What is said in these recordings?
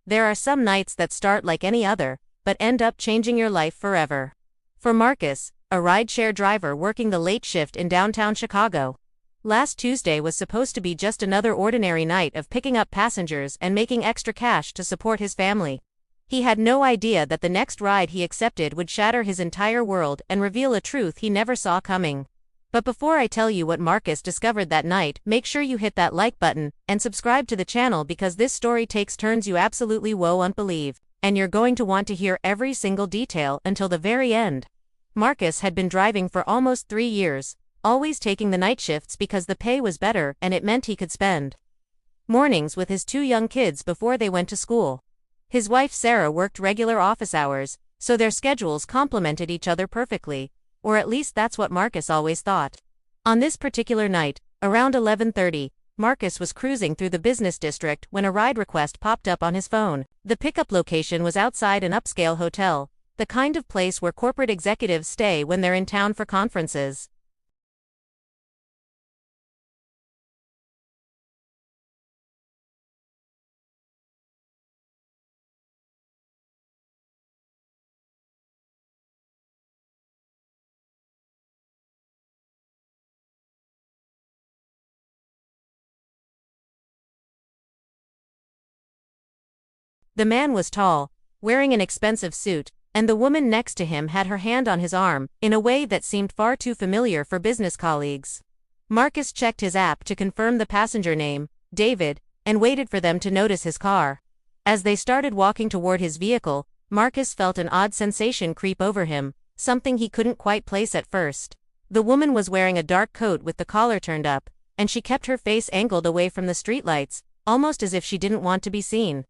There are some nights that start like any other, but end up changing your life forever. For Marcus, a rideshare driver working the late shift in downtown Chicago, last Tuesday was supposed to be just another ordinary night of picking up passengers and making extra cash to support his family. He had no idea that the next ride he accepted would shatter his entire world and reveal a truth he never saw coming. But before I tell you what Marcus discovered that night, make sure you hit that like button and subscribe to the channel because this story takes turns you absolutely won't believe, and you're going to want to hear every single detail until the very end. Marcus had been driving for almost 3 years, always taking the night shifts because the pay was better and it meant he could spend mornings with his 2 young kids before they went to school. His wife Sarah worked regular office hours, so their schedules complemented each other perfectly, or at least that's what Marcus always thought. On this particular night, around 11:30, Marcus was cruising through the business district when a ride request popped up on his phone. The pickup location was outside an upscale hotel, the kind of place where corporate executives stay when they're in town for conferences. The man was tall, wearing an expensive suit, and the woman next to him had her hand on his arm, in a way that seemed far too familiar for business colleagues. Marcus checked his app to confirm the passenger name, David, and waited for them to notice his car. As they started walking toward his vehicle, Marcus felt an odd sensation creep over him, something he couldn't quite place at first. The woman was wearing a dark coat with the collar turned up, and she kept her face angled away from the streetlights, almost as if she didn't want to be seen.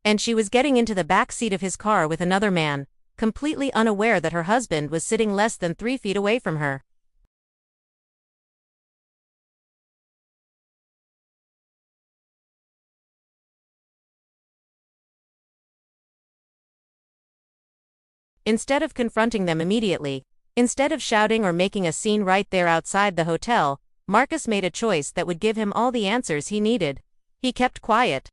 And she was getting into the back seat of his car with another man, completely unaware that her husband was sitting less than 3 feet away from her. Instead of confronting them immediately, instead of shouting or making a scene right there outside the hotel, Marcus made a choice that would give him all the answers he needed. He kept quiet.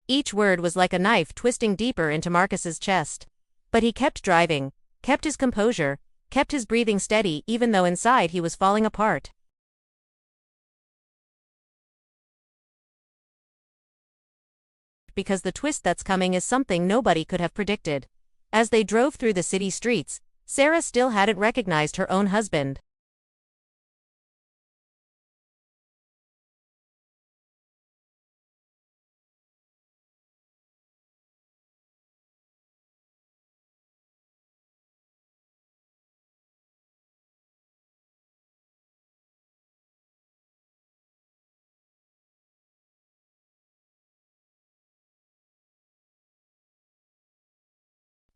Each word was like a knife twisting deeper into Marcus's chest. But he kept driving, kept his composure, kept his breathing steady even though inside he was falling apart. Because the twist that's coming is something nobody could have predicted. As they drove through the city streets, Sarah still hadn't recognized her own husband.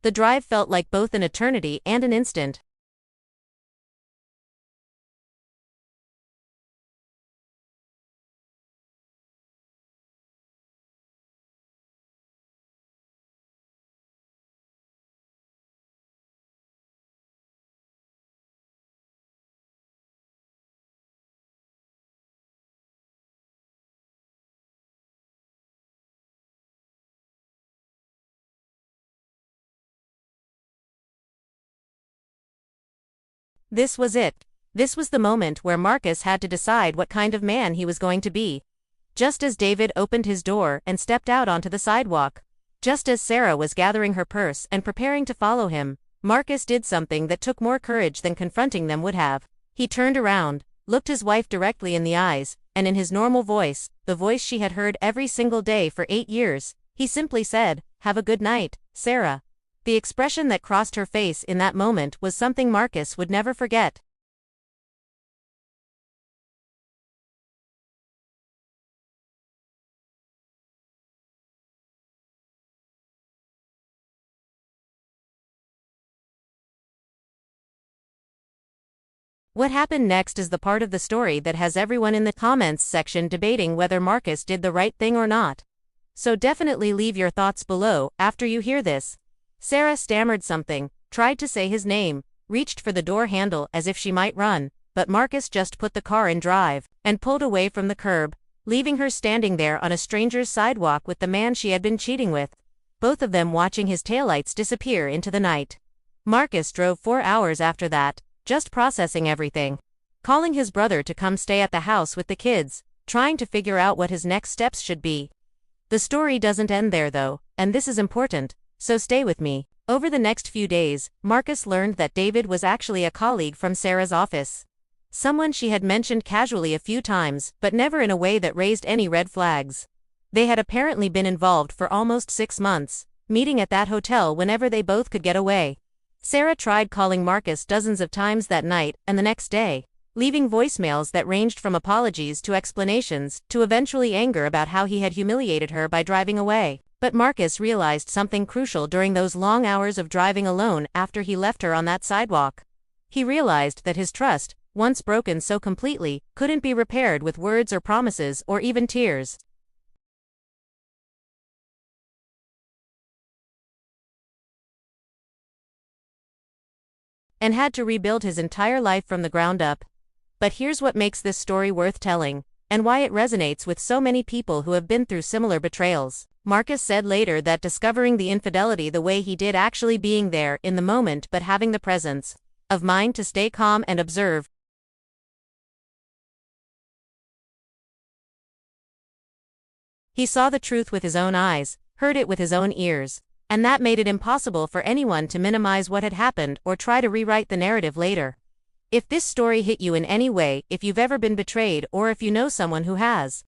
The drive felt like both an eternity and an instant. This was it. This was the moment where Marcus had to decide what kind of man he was going to be. Just as David opened his door and stepped out onto the sidewalk, just as Sarah was gathering her purse and preparing to follow him, Marcus did something that took more courage than confronting them would have. He turned around, looked his wife directly in the eyes, and in his normal voice, the voice she had heard every single day for 8 years, he simply said, "Have a good night, Sarah." The expression that crossed her face in that moment was something Marcus would never forget. What happened next is the part of the story that has everyone in the comments section debating whether Marcus did the right thing or not. So definitely leave your thoughts below after you hear this. Sarah stammered something, tried to say his name, reached for the door handle as if she might run, but Marcus just put the car in drive and pulled away from the curb, leaving her standing there on a stranger's sidewalk with the man she had been cheating with, both of them watching his taillights disappear into the night. Marcus drove 4 hours after that, just processing everything. Calling his brother to come stay at the house with the kids, trying to figure out what his next steps should be. The story doesn't end there though, and this is important, so stay with me. Over the next few days, Marcus learned that David was actually a colleague from Sarah's office. Someone she had mentioned casually a few times, but never in a way that raised any red flags. They had apparently been involved for almost 6 months, meeting at that hotel whenever they both could get away. Sarah tried calling Marcus dozens of times that night and the next day, leaving voicemails that ranged from apologies to explanations to eventually anger about how he had humiliated her by driving away. But Marcus realized something crucial during those long hours of driving alone after he left her on that sidewalk. He realized that his trust, once broken so completely, couldn't be repaired with words or promises or even tears. And had to rebuild his entire life from the ground up. But here's what makes this story worth telling, and why it resonates with so many people who have been through similar betrayals. Marcus said later that discovering the infidelity the way he did, actually being there in the moment but having the presence of mind to stay calm and observe. He saw the truth with his own eyes, heard it with his own ears, and that made it impossible for anyone to minimize what had happened or try to rewrite the narrative later. If this story hit you in any way, if you've ever been betrayed or if you know someone who has,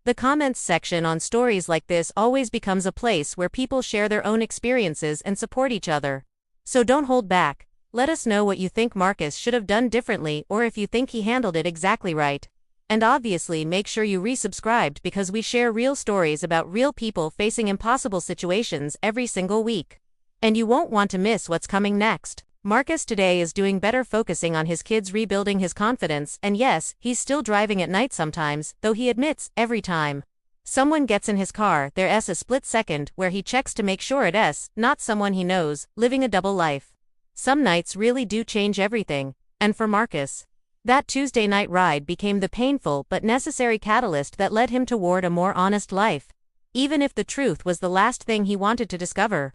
the comments section on stories like this always becomes a place where people share their own experiences and support each other. So don't hold back. Let us know what you think Marcus should have done differently or if you think he handled it exactly right. And obviously make sure you resubscribed because we share real stories about real people facing impossible situations every single week. And you won't want to miss what's coming next. Marcus today is doing better, focusing on his kids, rebuilding his confidence, and yes, he's still driving at night sometimes, though he admits, every time someone gets in his car, there's a split second where he checks to make sure it's not someone he knows, living a double life. Some nights really do change everything, and for Marcus, that Tuesday night ride became the painful but necessary catalyst that led him toward a more honest life, even if the truth was the last thing he wanted to discover.